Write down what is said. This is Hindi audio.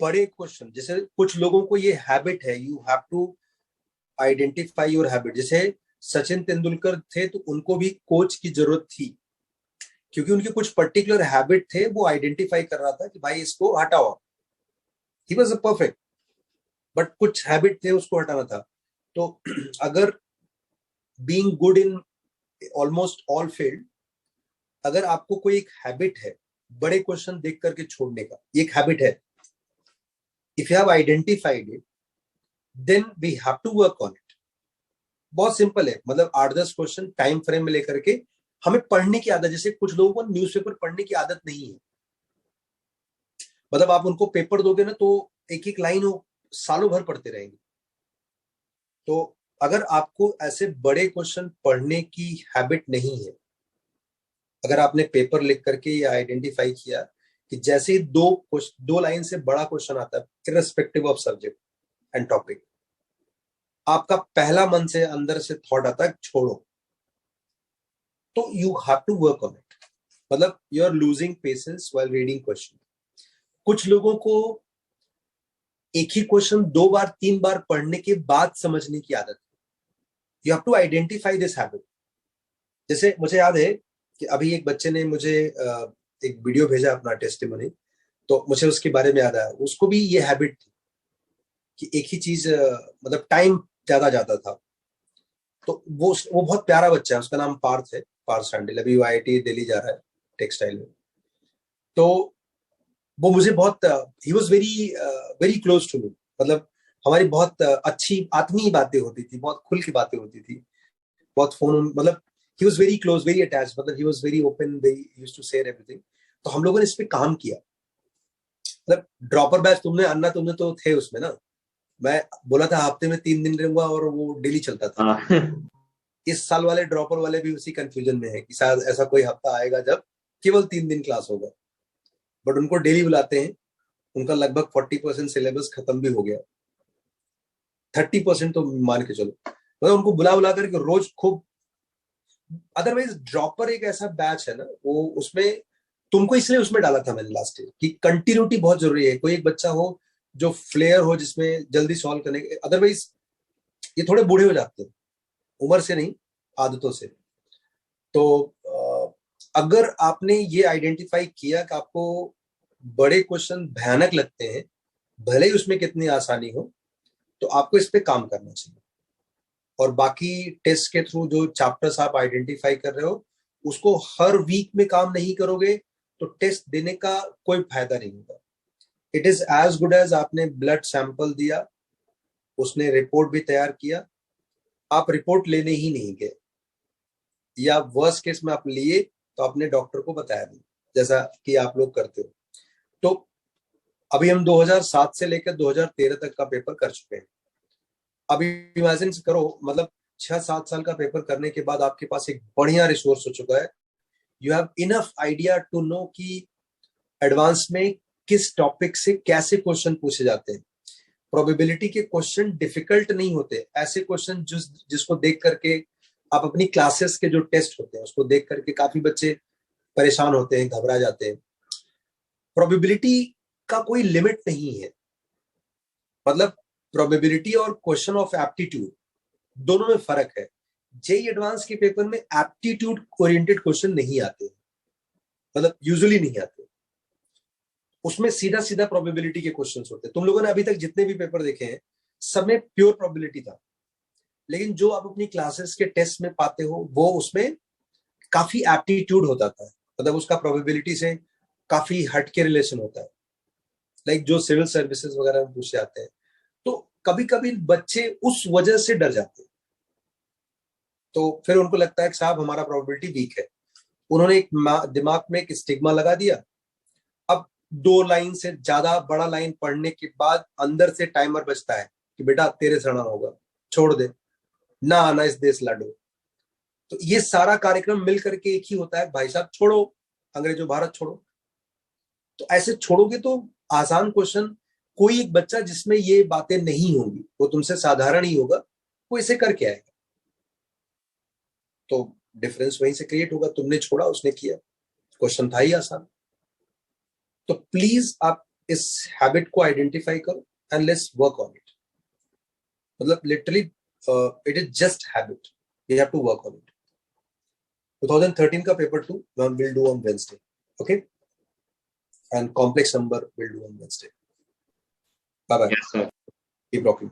बड़े क्वेश्चन, जैसे कुछ लोगों को ये हैबिट है, you have to identify your habit. जैसे सचिन तेंदुलकर थे तो उनको भी कोच की जरूरत थी, क्योंकि उनके कुछ पर्टिकुलर हैबिट थे, वो आइडेंटिफाई कर रहा था कि भाई इसको हटाओ। He was a perfect, but कुछ हैबिट थे उसको हटाना था। तो अगर being good in almost all field, अगर आपको कोई एक हैबिट है बड़े क्वेश्चन देख करके छोड़ने का, एक हैबिट है, if you have identified it then we have to work on it. बहुत सिंपल है, मतलब 8-10 क्वेश्चन टाइम फ्रेम में लेकर के हमें पढ़ने की आदत, जैसे कुछ लोगों को न्यूज़पेपर पढ़ने की आदत नहीं है, मतलब आप उनको पेपर दोगे ना तो एक एक लाइन वो सालों भर पढ़ते रहेंगे। तो अगर आपको ऐसे बड़े क्वेश्चन पढ़ने की हैबिट नहीं है, अगर आपने पेपर लिख करके ये आइडेंटिफाई किया कि जैसे ही दो लाइन से बड़ा क्वेश्चन आता है, irrespective of subject and topic, आपका पहला मन से अंदर से थॉट आता है छोड़ो, तो you have to work on it. मतलब you are losing patience while reading question. कुछ लोगों को एक ही क्वेश्चन 2 बार 3 बार पढ़ने के बाद समझने की आदत है। You have to identify this habit. जैसे मुझे याद है कि अभी एक बच्चे ने मुझे एक वीडियो भेजा अपना टेस्टिमनी, तो मुझे उसके बारे में याद आया। उसको भी ये हैबिट थी कि एक ही चीज, मतलब टाइम ज्यादा जाता था। तो वो बहुत प्यारा बच्चा है, उसका नाम पार्थ है, पार्थ शांडिल। अभी वो IIT दिल्ली जा रहा है टेक्सटाइल में। तो वो मुझे बहुत, ही was very very close to me, मतलब हमारी बहुत अच्छी आत्मीय बातें होती थी, बहुत खुल की बातें होती थी, बहुत फोन, मतलब he was very close, very attached, मतलब he was very open, very used to share everything। तो हम लोगों ने इस पे काम किया। मतलब ड्रॉपर बैच तुमने तो थे उसमें ना, मैं बोला था हफ्ते में 3 दिन रहूंगा और वो डेली चलता था। इस साल वाले ड्रॉपर वाले भी उसी कंफ्यूजन में है कि शायद ऐसा कोई हफ्ता आएगा जब केवल 3 दिन क्लास होगा, बट उनको डेली बुलाते हैं। उनका लगभग 40% सिलेबस खत्म भी हो गया, 30% तो मान के चलो, मतलब उनको बुला बुला करके रोज खूब। अदरवाइज ड्रॉपर एक ऐसा बैच है ना, वो उसमें तुमको इसलिए उसमें डाला था मैंने लास्ट ईयर कि कंटिन्यूटी बहुत जरूरी है। कोई एक बच्चा हो जो फ्लेयर हो, जिसमें जल्दी सॉल्व करने के, अदरवाइज ये थोड़े बूढ़े हो जाते हैं, उम्र से नहीं, आदतों से। तो अगर आपने ये आइडेंटिफाई किया कि आपको बड़े क्वेश्चन भयानक लगते हैं, भले ही उसमें कितनी आसानी हो, तो आपको इस पे काम करना चाहिए। और बाकी टेस्ट के थ्रू जो चैप्टर्स आप आइडेंटिफाई कर रहे हो, उसको हर वीक में काम नहीं करोगे तो टेस्ट देने का कोई फायदा नहीं होगा। It is as good as आपने ब्लड सैंपल दिया, उसने रिपोर्ट भी तैयार किया, आप रिपोर्ट लेने ही नहीं गए, या वर्स्ट केस में आप लिए तो आपने डॉक्टर को बताया नहीं, जैसा कि आप लोग करते हो। तो अभी हम 2007 से लेकर 2013 तक का पेपर कर चुके हैं। अभी इमेजिन करो, मतलब 6-7 साल का पेपर करने के बाद आपके पास एक बढ़िया रिसोर्स हो चुका है। You have enough idea to know कि एडवांस में किस टॉपिक से कैसे क्वेश्चन पूछे जाते हैं। प्रोबेबिलिटी के क्वेश्चन डिफिकल्ट नहीं होते, ऐसे क्वेश्चन जिसको देख करके आप अपनी क्लासेस के जो टेस्ट होते हैं उसको देख करके काफी बच्चे परेशान होते हैं, घबरा जाते हैं। प्रोबेबिलिटी का कोई लिमिट नहीं है, मतलब प्रोबेबिलिटी और क्वेश्चन ऑफ एप्टीट्यूड दोनों में फर्क है। जेई एडवांस के पेपर में एप्टीट्यूड ओरिएंटेड क्वेश्चन नहीं आते, मतलब यूजुअली नहीं आते, उसमें सीधा सीधा प्रोबेबिलिटी के क्वेश्चंस होते हैं। तुम लोगों ने अभी तक जितने भी पेपर देखे हैं सब में प्योर प्रोबेबिलिटी था, लेकिन जो आप अपनी क्लासेस के टेस्ट में पाते हो वो उसमें काफी एप्टीट्यूड होता था, मतलब उसका प्रोबेबिलिटी से काफी हटके रिलेशन होता है, लाइक जो सिविल सर्विसेज वगैरह में पूछे जाते हैं। तो कभी कभी बच्चे उस वजह से डर जाते हैं, तो फिर उनको लगता है कि साहब हमारा प्रोबेबिलिटी वीक है। उन्होंने एक दिमाग में एक स्टिग्मा लगा दिया। अब 2 लाइन से ज्यादा बड़ा लाइन पढ़ने के बाद अंदर से टाइमर बजता है कि बेटा तेरे से आना होगा, छोड़ दे, ना आना इस देश लाडो। तो ये सारा कार्यक्रम मिल करके एक ही होता है, भाई साहब छोड़ो, अंग्रेजों भारत छोड़ो। तो ऐसे छोड़ोगे तो आसान क्वेश्चन, कोई एक बच्चा जिसमें ये बातें नहीं होंगी, वो तुमसे साधारण ही होगा, वो इसे करके आएगा। तो डिफरेंस वहीं से क्रिएट होगा, तुमने छोड़ा उसने किया, क्वेश्चन था ही आसान। तो प्लीज आप इस हैबिट को आइडेंटिफाई करो and let's work on it. मतलब literally it is just habit, you have to work on it. 2013 का paper 2 we'll do on Wednesday, okay, and complex number we'll do on Wednesday. Bye bye. Yes, sir. Keep rocking.